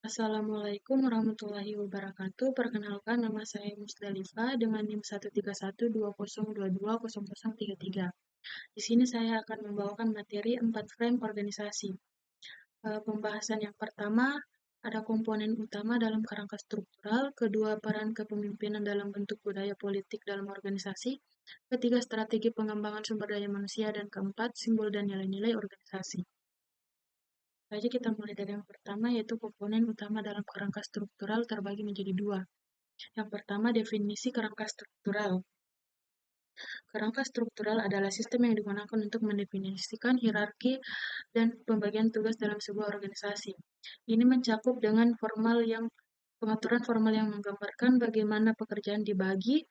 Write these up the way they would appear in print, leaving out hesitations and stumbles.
Assalamualaikum warahmatullahi wabarakatuh. Perkenalkan, nama saya Musdalifah dengan NIM 13120220033. Di sini saya akan membawakan materi 4 frame organisasi. Pembahasan yang pertama, ada komponen utama dalam kerangka struktural, kedua peran kepemimpinan dalam bentuk budaya politik dalam organisasi, ketiga strategi pengembangan sumber daya manusia, dan keempat simbol dan nilai-nilai organisasi. Jadi kita mulai dari yang pertama, yaitu komponen utama dalam kerangka struktural terbagi menjadi dua. Yang pertama, definisi kerangka struktural. Kerangka struktural adalah sistem yang digunakan untuk mendefinisikan hierarki dan pembagian tugas dalam sebuah organisasi. Ini mencakup dengan pengaturan formal yang menggambarkan bagaimana pekerjaan dibagi,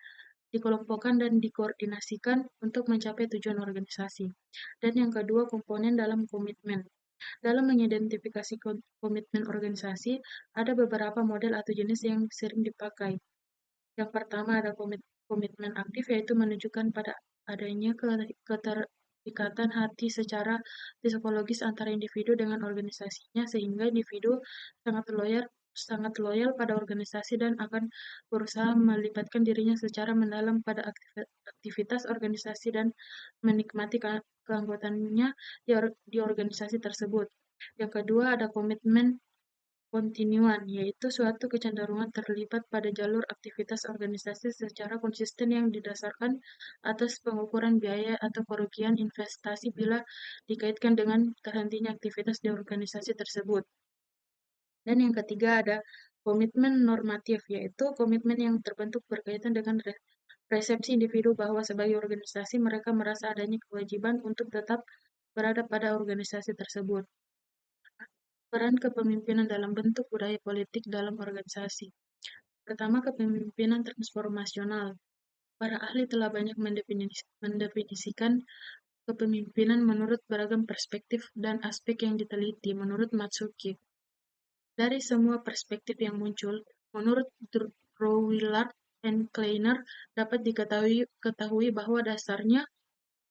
dikelompokkan, dan dikoordinasikan untuk mencapai tujuan organisasi. Dan yang kedua, komponen dalam komitmen. Dalam mengidentifikasi komitmen organisasi, ada beberapa model atau jenis yang sering dipakai. Yang pertama ada komitmen aktif, yaitu menunjukkan pada adanya keterikatan hati secara psikologis antara individu dengan organisasinya, sehingga individu sangat loyal pada organisasi dan akan berusaha melibatkan dirinya secara mendalam pada aktivitas organisasi dan menikmati keanggotaannya di organisasi tersebut. Yang kedua ada komitmen kontinuan, yaitu suatu kecenderungan terlibat pada jalur aktivitas organisasi secara konsisten yang didasarkan atas pengukuran biaya atau kerugian investasi bila dikaitkan dengan terhentinya aktivitas di organisasi tersebut. Dan yang ketiga ada komitmen normatif, yaitu komitmen yang terbentuk berkaitan dengan persepsi individu bahwa sebagai organisasi mereka merasa adanya kewajiban untuk tetap berada pada organisasi tersebut. Peran kepemimpinan dalam bentuk budaya politik dalam organisasi. Pertama, kepemimpinan transformasional. Para ahli telah banyak mendefinisikan kepemimpinan menurut beragam perspektif dan aspek yang diteliti, menurut Matsuki. Dari semua perspektif yang muncul, menurut Drouillard and Kleiner, dapat diketahui bahwa dasarnya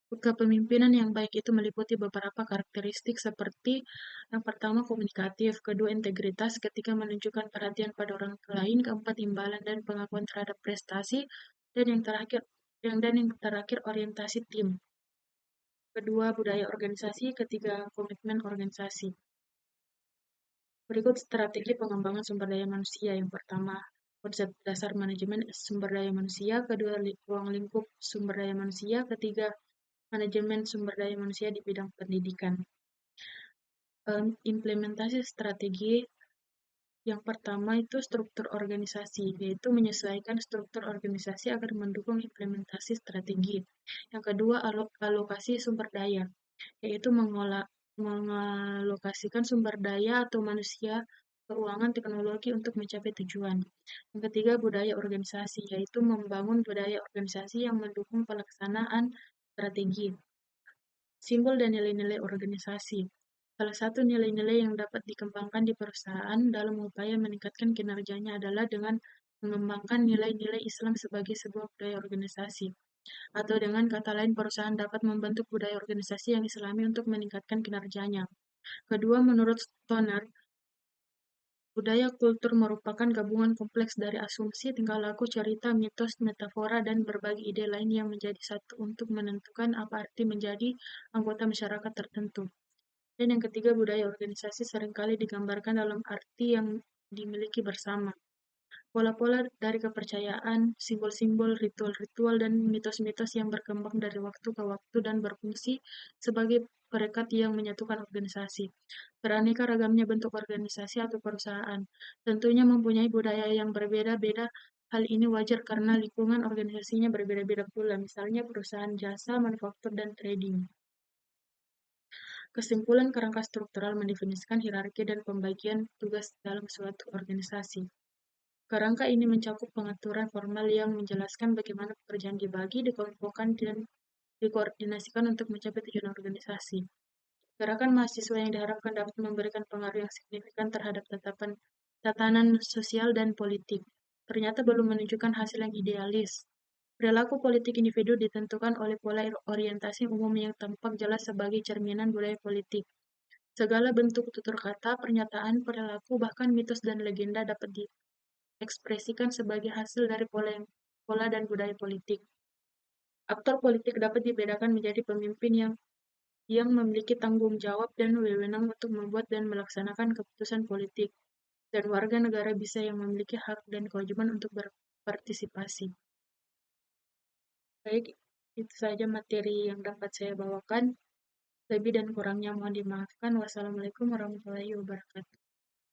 kepemimpinan yang baik itu meliputi beberapa karakteristik seperti yang pertama komunikatif, kedua integritas ketika menunjukkan perhatian pada orang lain, keempat imbalan dan pengakuan terhadap prestasi, dan yang terakhir orientasi tim. Kedua budaya organisasi, ketiga komitmen organisasi. Berikut strategi pengembangan sumber daya manusia. Yang pertama, konsep dasar manajemen sumber daya manusia, kedua ruang lingkup sumber daya manusia, ketiga manajemen sumber daya manusia di bidang pendidikan. Implementasi strategi yang pertama itu struktur organisasi, yaitu menyesuaikan struktur organisasi agar mendukung implementasi strategi. Yang kedua, alokasi sumber daya, yaitu mengalokasikan sumber daya atau manusia, keuangan, teknologi untuk mencapai tujuan. Yang ketiga, budaya organisasi, yaitu membangun budaya organisasi yang mendukung pelaksanaan strategi. Simbol dan nilai-nilai organisasi. Salah satu nilai-nilai yang dapat dikembangkan di perusahaan dalam upaya meningkatkan kinerjanya adalah dengan mengembangkan nilai-nilai Islam sebagai sebuah budaya organisasi. Atau dengan kata lain, perusahaan dapat membentuk budaya organisasi yang Islami untuk meningkatkan kinerjanya. Kedua, menurut Stoner, budaya kultur merupakan gabungan kompleks dari asumsi, tingkah laku, cerita, mitos, metafora, dan berbagai ide lain yang menjadi satu untuk menentukan apa arti menjadi anggota masyarakat tertentu. Dan yang ketiga, budaya organisasi seringkali digambarkan dalam arti yang dimiliki bersama. Pola-pola dari kepercayaan, simbol-simbol, ritual-ritual, dan mitos-mitos yang berkembang dari waktu ke waktu dan berfungsi sebagai perekat yang menyatukan organisasi. Beraneka ragamnya bentuk organisasi atau perusahaan, tentunya mempunyai budaya yang berbeda-beda. Hal ini wajar karena lingkungan organisasinya berbeda-beda pula, misalnya perusahaan jasa, manufaktur, dan trading. Kesimpulan kerangka struktural mendefinisikan hierarki dan pembagian tugas dalam suatu organisasi. Kerangka ini mencakup pengaturan formal yang menjelaskan bagaimana pekerjaan dibagi, dikelompokkan, dan dikoordinasikan untuk mencapai tujuan organisasi. Gerakan mahasiswa yang diharapkan dapat memberikan pengaruh yang signifikan terhadap tatanan sosial dan politik. Ternyata belum menunjukkan hasil yang idealis. Perilaku politik individu ditentukan oleh pola orientasi umum yang tampak jelas sebagai cerminan budaya politik. Segala bentuk tutur kata, pernyataan, perilaku, bahkan mitos dan legenda dapat diekspresikan sebagai hasil dari pola dan budaya politik. Aktor politik dapat dibedakan menjadi pemimpin yang memiliki tanggung jawab dan wewenang untuk membuat dan melaksanakan keputusan politik, dan warga negara bisa yang memiliki hak dan kewajiban untuk berpartisipasi. Baik, itu saja materi yang dapat saya bawakan. Lebih dan kurangnya mohon dimaafkan. Wassalamualaikum warahmatullahi wabarakatuh.